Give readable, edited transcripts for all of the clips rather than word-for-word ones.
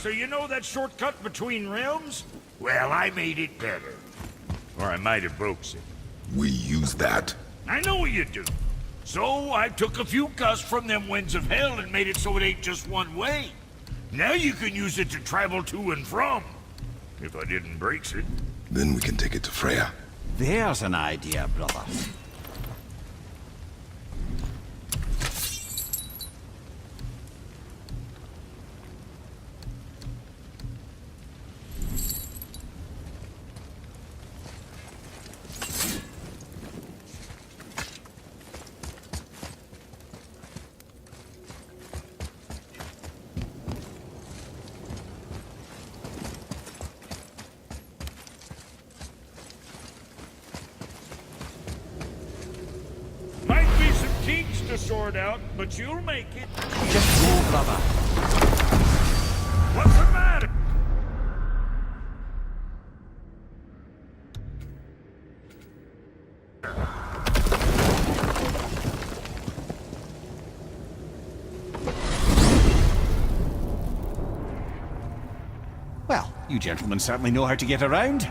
so you know that shortcut between realms? Well, I made it better. Or I might have broke it. We use that. I know you do. So I took a few cuss from them winds of hell and made it so it ain't just one way. Now you can use it to travel to and from. If I didn't break it. Then we can take it to Freya. There's an idea, brother. Might be some kinks to sort out, but you'll make it. Just go, brother. What's the matter? Well, you gentlemen certainly know how to get around.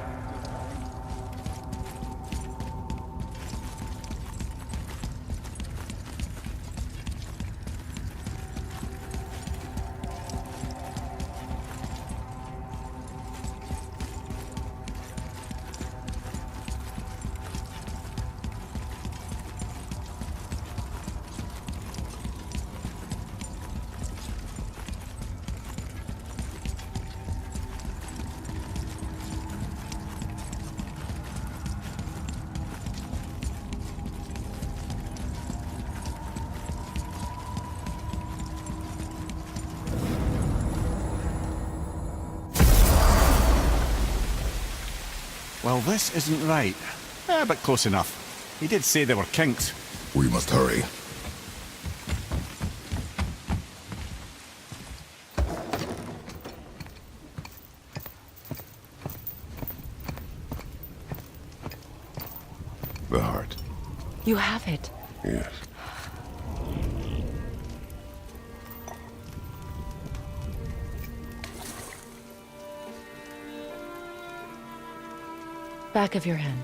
Well, this isn't right. But close enough. He did say there were kinks. We must hurry. The heart. You have it. Yes. Back of your hand.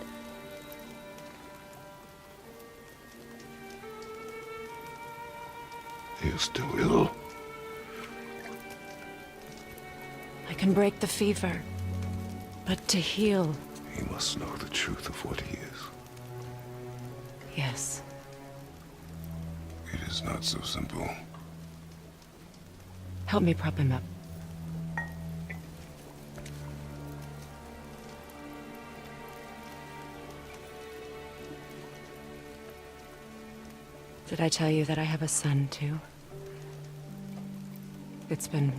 He is still ill. I can break the fever. But to heal, He must know the truth of what he is. yes. It is not so simple. Help me prop him up. Did I tell you that I have a son, too? It's been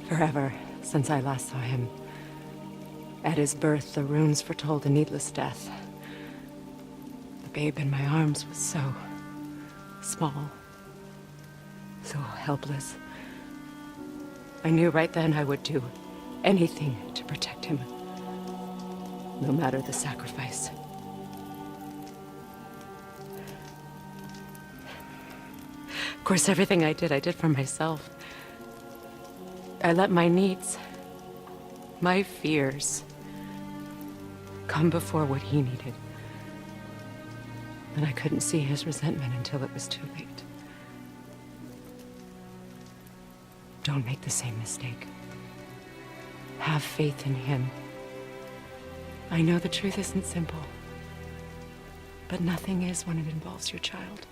forever since I last saw him. At his birth, the runes foretold a needless death. The babe in my arms was so small, so helpless. I knew right then I would do anything to protect him, no matter the sacrifice. Of course, everything I did for myself. I let my needs, my fears, come before what he needed. And I couldn't see his resentment until it was too late. Don't make the same mistake. Have faith in him. I know the truth isn't simple, but nothing is when it involves your child.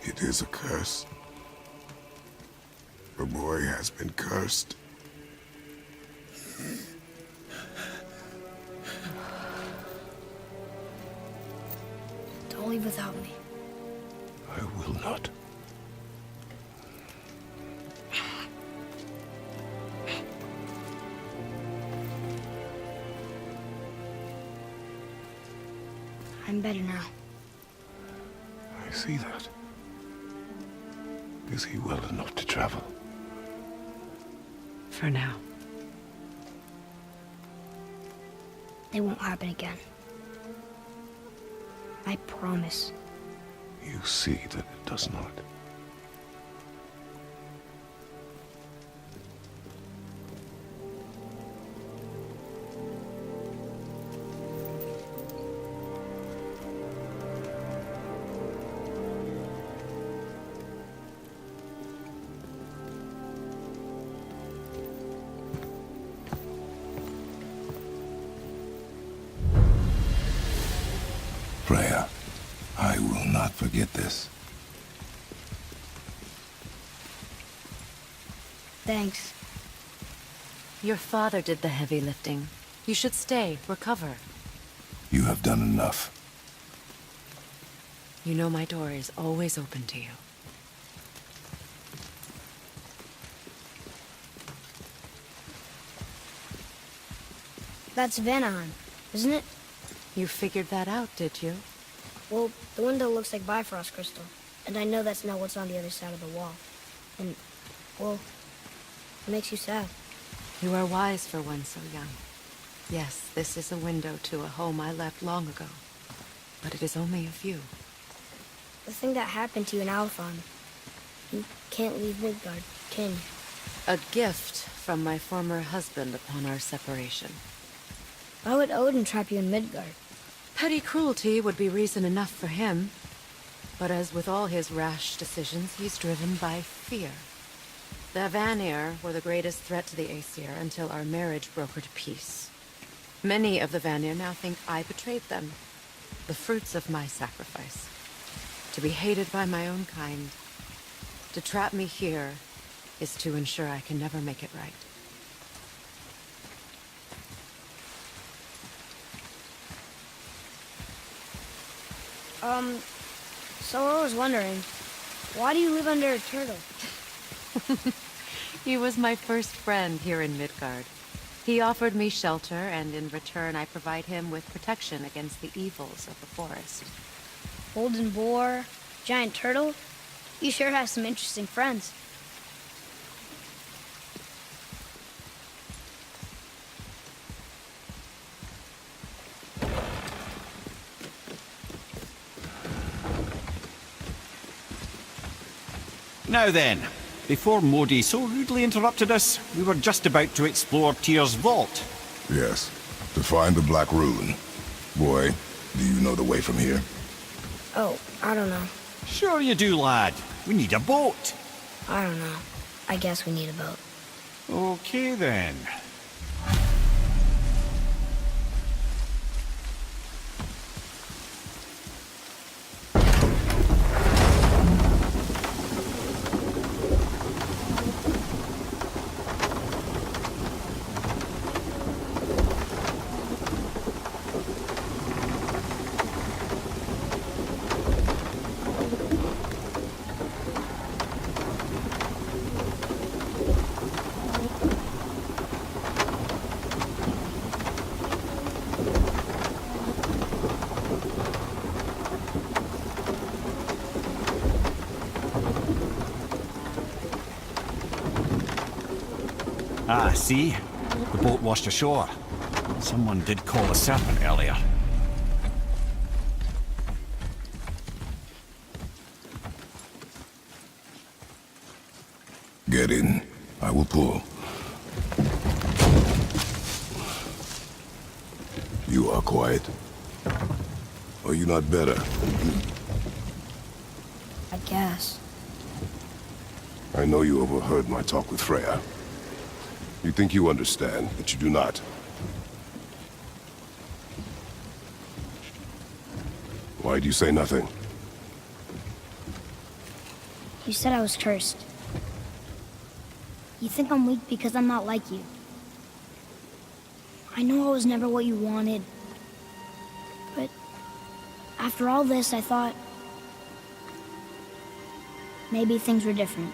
It is a curse. The boy has been cursed. Don't leave without me. I will not. I'm better now. I see that. Is he well enough to travel? For now. It won't happen again. I promise. You see that it does not. Freya, I will not forget this. Thanks. Your father did the heavy lifting. You should stay, recover. You have done enough. You know my door is always open to you. That's Vanaheim, isn't it? You figured that out, did you? Well, the window looks like Bifrost crystal, and I know that's not what's on the other side of the wall. And, well, it makes you sad. You are wise for one so young. Yes, this is a window to a home I left long ago. But it is only a view. The thing that happened to you in Alphon, you can't leave Midgard, can you? A gift from my former husband upon our separation. Why would Odin trap you in Midgard? Petty cruelty would be reason enough for him. But as with all his rash decisions, he's driven by fear. The Vanir were the greatest threat to the Aesir until our marriage broke her to peace. Many of the Vanir now think I betrayed them. The fruits of my sacrifice. To be hated by my own kind. To trap me here is to ensure I can never make it right. So I was wondering, why do you live under a turtle? He was my first friend here in Midgard. He offered me shelter, and in return I provide him with protection against the evils of the forest. Golden boar, giant turtle? You sure have some interesting friends. Now then, before Modi so rudely interrupted us, we were just about to explore Tyr's vault. Yes, to find the Black Rune. Boy, do you know the way from here? Oh, I don't know. Sure you do, lad. We need a boat. I don't know. I guess we need a boat. Okay then. Ah, see? The boat washed ashore. Someone did call a serpent earlier. Get in. I will pull. You are quiet. Are you not better? I guess. I know you overheard my talk with Freya. You think you understand, but you do not. Why do you say nothing? You said I was cursed. You think I'm weak because I'm not like you. I know I was never what you wanted. But after all this, I thought maybe things were different.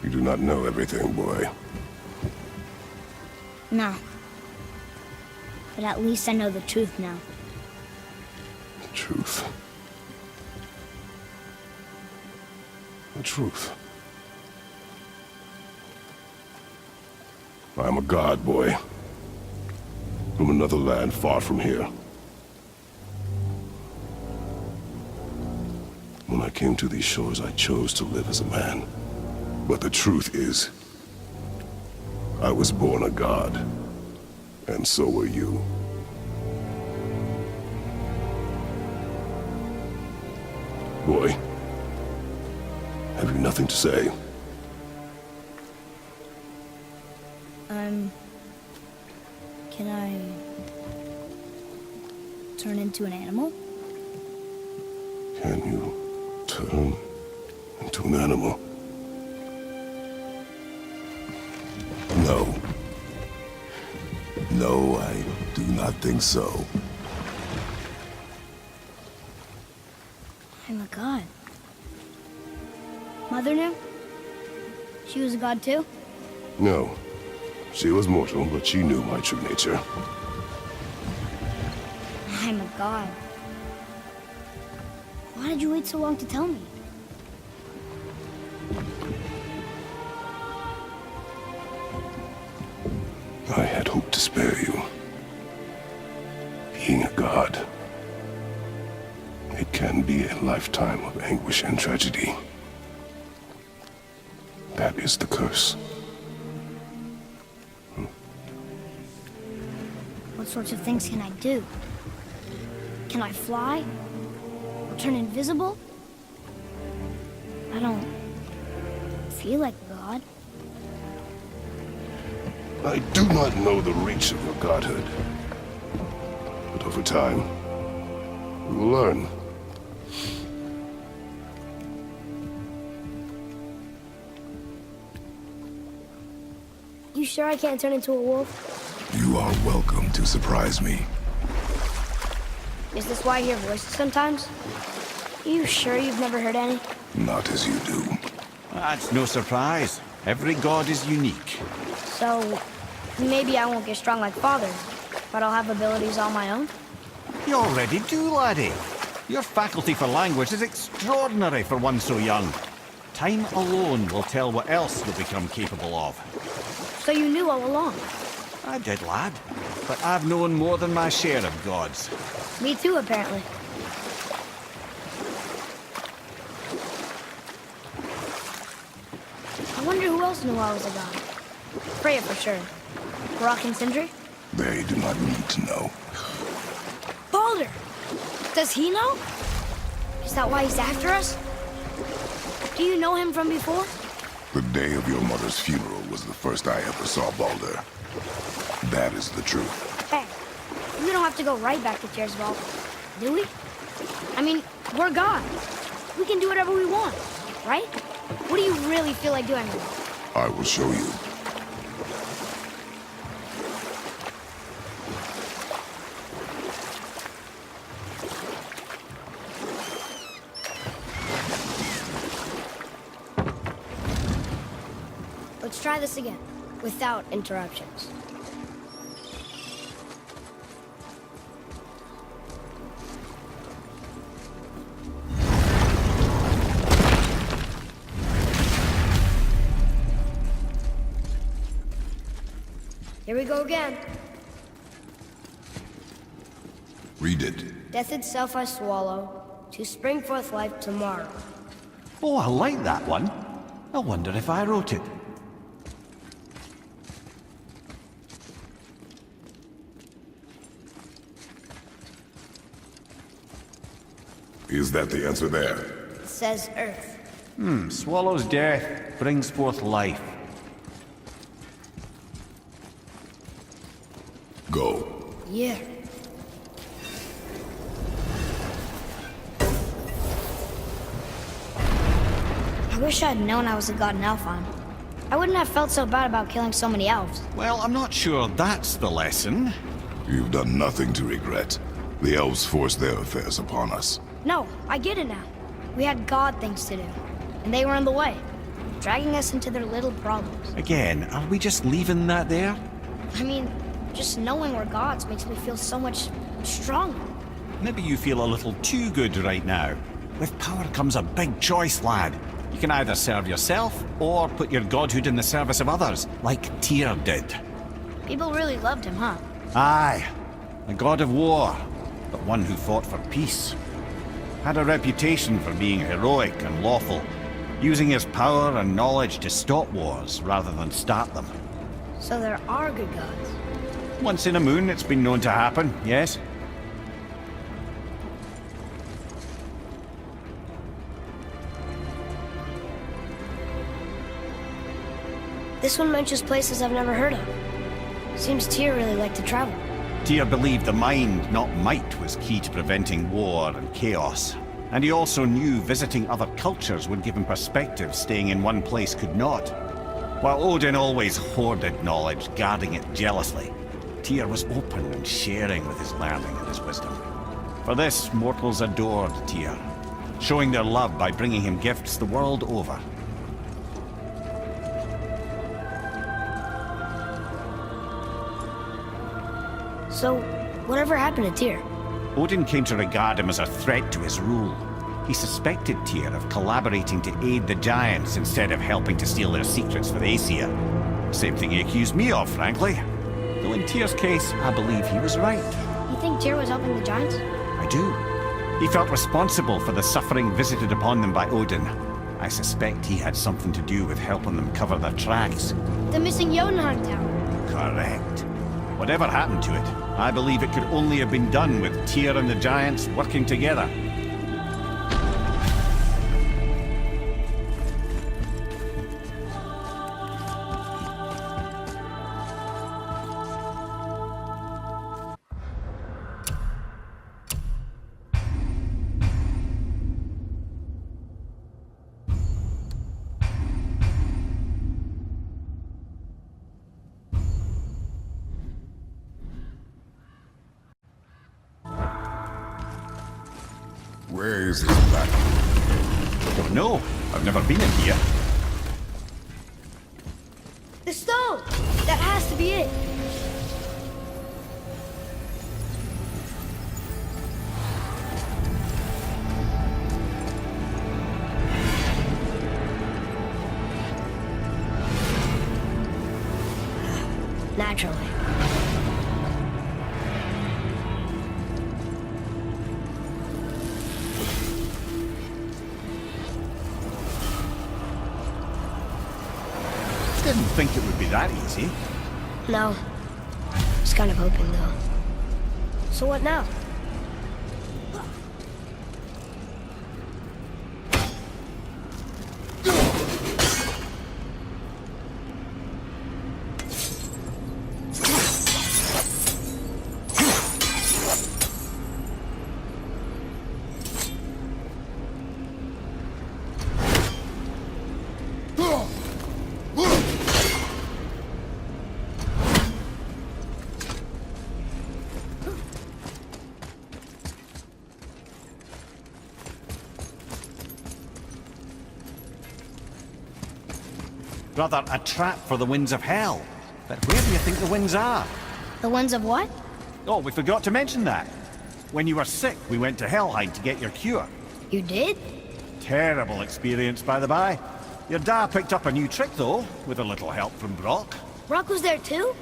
You do not know everything, boy. No. But at least I know the truth now. The truth. The truth. I'm a god, boy. From another land far from here. When I came to these shores, I chose to live as a man. But the truth is, I was born a god. And so were you. Boy, have you nothing to say? Can I turn into an animal? Can you turn into an animal? No. No, I do not think so. I'm a god. Mother knew? She was a god too? No. She was mortal, but she knew my true nature. I'm a god. Why did you wait so long to tell me? I had hoped to spare you. Being a god, it can be a lifetime of anguish and tragedy. That is the curse. What sorts of things can I do? Can I fly? Or turn invisible? I don't feel like a god. I do not know the reach of your godhood. But over time, you will learn. You sure I can't turn into a wolf? You are welcome to surprise me. Is this why I hear voices sometimes? You sure you've never heard any? Not as you do. That's no surprise. Every god is unique. So, maybe I won't get strong like Father, but I'll have abilities all my own? You already do, laddie. Your faculty for language is extraordinary for one so young. Time alone will tell what else you'll become capable of. So you knew all along? I did, lad. But I've known more than my share of gods. Me too, apparently. I wonder who else knew I was a god. Freya for sure. Brock and Sindri? They do not need to know. Baldur! Does he know? Is that why he's after us? Do you know him from before? The day of your mother's funeral was the first I ever saw Baldur. That is the truth. Hey, we don't have to go right back to Tiersvald, do we? I mean, we're gods. We can do whatever we want, right? What do you really feel like doing? I will show you. Let's try this again, without interruptions. Here we go again. Read it. Death itself I swallow, to spring forth life tomorrow. Oh, I like that one. I wonder if I wrote it. Is that the answer there? It says Earth. Swallows death, brings forth life. Go. Yeah. I wish I'd known I was a god in Alfheim. I wouldn't have felt so bad about killing so many elves. Well, I'm not sure that's the lesson. You've done nothing to regret. The elves forced their affairs upon us. No, I get it now. We had god things to do, and they were in the way, dragging us into their little problems. Again, are we just leaving that there? I mean, just knowing we're gods makes me feel so much stronger. Maybe you feel a little too good right now. With power comes a big choice, lad. You can either serve yourself, or put your godhood in the service of others, like Tyr did. People really loved him, huh? Aye, a god of war, but one who fought for peace. Had a reputation for being heroic and lawful, using his power and knowledge to stop wars rather than start them. So there are good gods. Once in a moon, it's been known to happen, yes? This one mentions places I've never heard of. Seems Tyr really liked to travel. Tyr believed the mind, not might, was key to preventing war and chaos. And he also knew visiting other cultures would give him perspective staying in one place could not. While Odin always hoarded knowledge, guarding it jealously, Tyr was open and sharing with his learning and his wisdom. For this, mortals adored Tyr, showing their love by bringing him gifts the world over. So, whatever happened to Tyr? Odin came to regard him as a threat to his rule. He suspected Tyr of collaborating to aid the Giants instead of helping to steal their secrets for Aesir. Same thing he accused me of, frankly. Though in Tyr's case, I believe he was right. You think Tyr was helping the Giants? I do. He felt responsible for the suffering visited upon them by Odin. I suspect he had something to do with helping them cover their tracks. The missing Jotunheim Tower. Correct. Whatever happened to it, I believe it could only have been done with Tyr and the Giants working together. Where is this black? Don't know. I've never been in here. The stone! That has to be it! Naturally. Didn't think it would be that easy. No. Was kind of hoping, though. So what now? Rather, a trap for the winds of hell. But where do you think the winds are? The ones of what? Oh, we forgot to mention that. When you were sick, we went to Helheim to get your cure. You did? Terrible experience, by the by. Your dad picked up a new trick, though, with a little help from Brock. Brock was there too?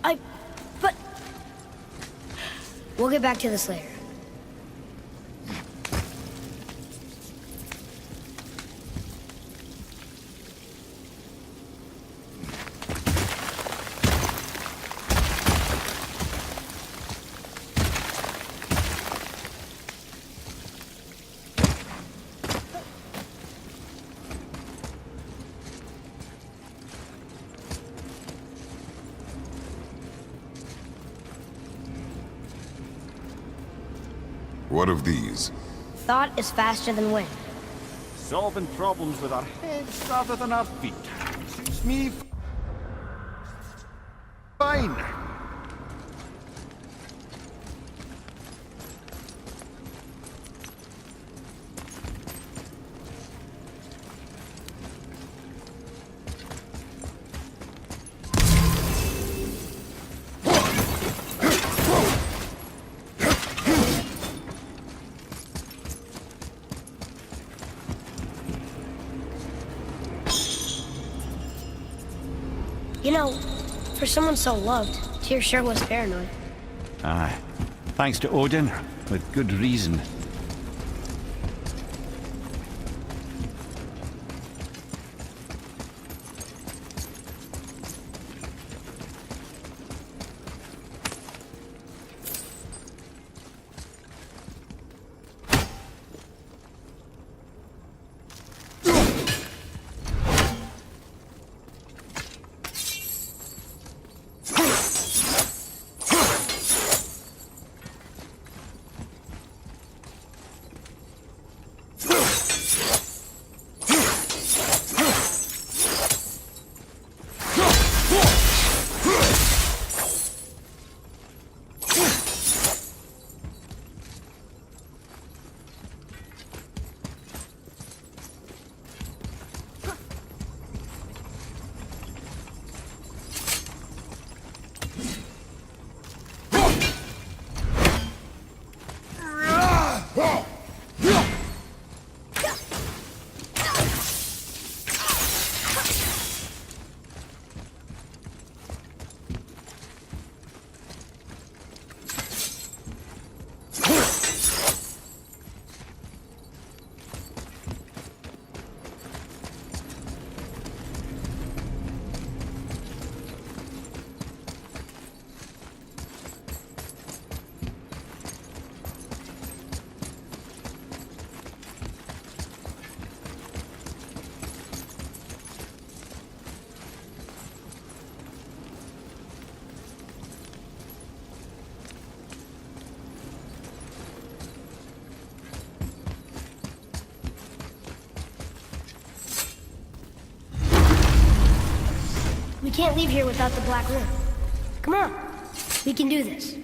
But... We'll get back to the Slayer. What of these? Thought is faster than wind. Solving problems with our heads rather than our feet. Suits me fine. You know, for someone so loved, Tyr sure was paranoid. Aye. Thanks to Odin, with good reason. We can't leave here without the Black Room. Come on. We can do this.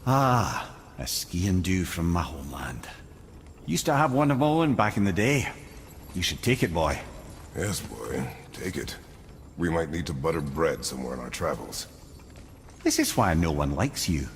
Ah, a ski and do from my homeland. Used to have one of my own back in the day. You should take it, boy. Yes, boy. Take it. We might need to butter bread somewhere in our travels. This is why no one likes you.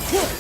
Whoa!